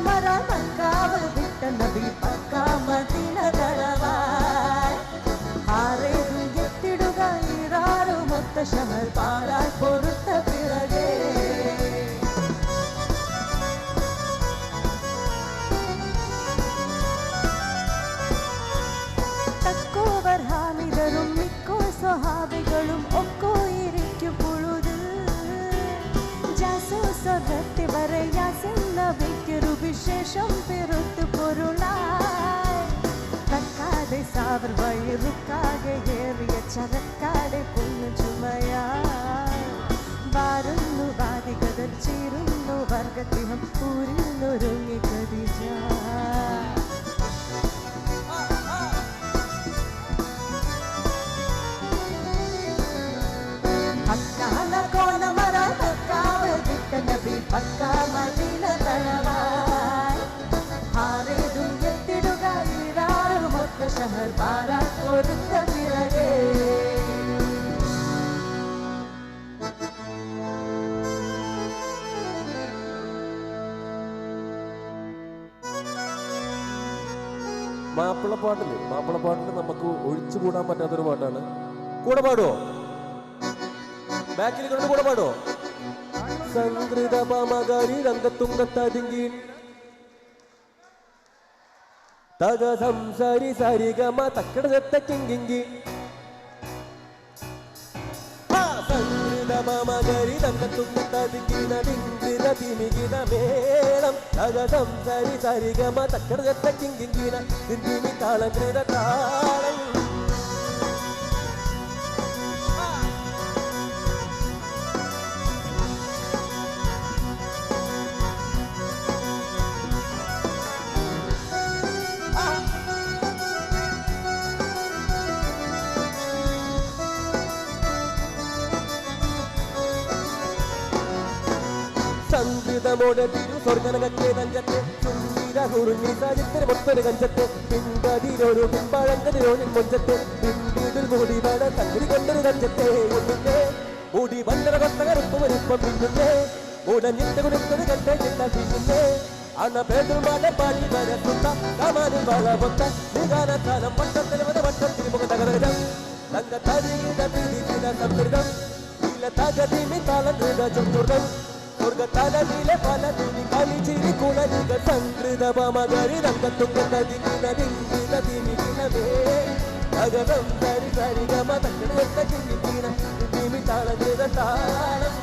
മര മക്കാവ് വിട്ട നബി പക്ക മദീന ദളവായ് ആരേതും എത്തിടുക ഇറാറുമൊത്ത ഷഹർ പാരാൻ പൊറുത്ത പിറകെ തക്കോവർ ഹാമിദരും മിക്കോ സ്വഹാബികളും ഒക്കോ ഇരിക്കു പുഴുത് ജാസൂസകത്തി വരയാസെന്ന വ്യക്തിയൊരു വിശേഷം പെരുത്തു പൊരുളായി തക്കാതെ സാവർ വയറുക്കാകെ ഏറിയ ചരക്കാടെ പൊന്നു ചുമയായി വാരുന്നു വാദികതർ ചേരുന്നു വർഗത്തിനും ഊരിന്നൊരുങ്ങി ഖദീജ നബി പക്ക മദീന ദളവായ് ആരേതും എത്തിടുക ഇറാറുമൊത്ത ഷഹർ പാരാൻ പൊറുത്ത പിറകെ മാപ്പിളപ്പാട്ടില് നമുക്ക് ഒഴിച്ചുകൂടാൻ പറ്റാത്തൊരു പാട്ടാണ്. കൂടെ പാടുവോ? ബാക്കിൽ കൊണ്ട് കൂടെ പാടുവോ? സംസ്കൃത പാമകാരി രംഗത്തുങ്കത്തതിങ്കി തക സംസാരി സരിഗമ തക്കടത്തെങ്കിങ്കി സംസ്കൃത പാമകാരി രംഗത്തുങ്കത്തതിങ്കി നദിങ്കൃത തിമികിത മേളം തക സംസാരി സരിഗമ തക്കടത്തെങ്കിങ്കിന ദിന്ദിമി താളകൃത താളം സംഗീതമോടെ തിരു സ്വർഗനകത്തെ തഞ്ചത്തെ സുന്ദര കുറുങ്ങി സാഹിത്യ മൊത്തൊരു കഞ്ചത്തെ പിൻപതിരൊരു പിൻപാഴങ്കതിരോനിൻ മൊഞ്ചത്തെ പിന്നീടിൽ മൂടി വേട തങ്കിരി കൊണ്ടൊരു കഞ്ചത്തെ ഒന്നിന്റെ മൂടി വണ്ടര കൊത്ത കറുപ്പ് വരുപ്പം പിന്നുന്നേ മൂടഞ്ഞിട്ട് കുടിച്ചത് കണ്ടേ ചിന്ത പിന്നുന്നേ അണ പേതുമാലെ പാടി വരത്തുന്ന കമാനിൽ വളപൊത്ത നിഗാനത്താലം വട്ടത്തിൽ വട്ടത്തിൽ മുഖ തകരം തങ്ക തരികിട പിടിച്ചിട സംസ്കൃതം ഇല്ല തകതിമി താളം ചുറ്റും സ്വർഗതലയിലെ പല തുണി കളിച്ചിരി കുളനിക സംസ്കൃത പാമകാരി രംഗത്തുങ്കത്തതിങ്കിനതിങ്കിനതിമികിനമേ തകരം സരി സരിഗമ തക്കടത്തെങ്കിന തിമി താളകൃത താളം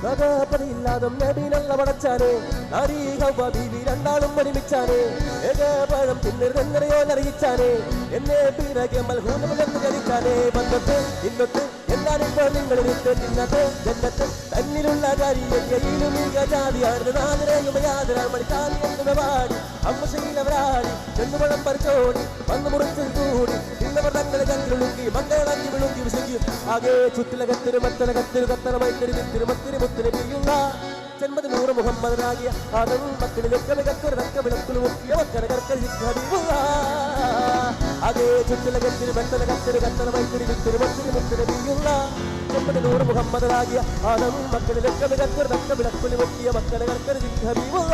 ില്ലാതും നബീനല്ല പടച്ചാനേ നാരീഹീവി രണ്ടാളും ഒരുമിച്ചാനേ ഏകപഴം പിന്നീടെന്നറിയോ അറിയിച്ചാനേ എന്നെ പിറകെ മൽഹൂനമെന്ന് ധരിച്ചാനേ ബന്ധത്തെ ഇന്നത്തെ എന്നാലിപ്പോൾ നിങ്ങളിരുത്ത് തിന്നത്തെ ജന്നത്ത് തന്നിലുള്ള കാര്യയിലും ജാതിയാർന്ന് നാദരയുമയാദരാൾ മണിക്കാലി എന്ന് പാടി അമ്മശീലവരാടി ചെന്നുവളം പരിച്ചോടി വന്നു മുറിച്ചു കൂടി ഇന്നവർ തങ്ങളെ ചന്ദ്രളുക്കി മംഗളങ്ങി വിളുക്കി വിശിക്കും ആകെ ചുറ്റിലകത്തിരു മത്തലകത്തിരു കത്തറമൈത്തിരി തിരുമത്തിരി മുത്തിരി പെയ്യുന്ന ജന്മതി 100 മുഹമ്മദനാകിയ ആദം മക്കളിലൊക്കെ മികത്തൊരു തക്ക വിളക്കുలు മുക്കിയ മക്കനെ കർക്കരിക്കുക ആകെ ചുറ്റിലകത്തിരു മത്തലകത്തിരു കത്തറമൈത്തിരി തിരുമത്തിരി മുത്തിരി പെയ്യുന്ന ജന്മതി 100 മുഹമ്മദനാകിയ ആദം മക്കളിലൊക്കെ മികത്തൊരു തക്ക വിളക്കുలు മുക്കിയ മക്കനെ കർക്കരിക്കുക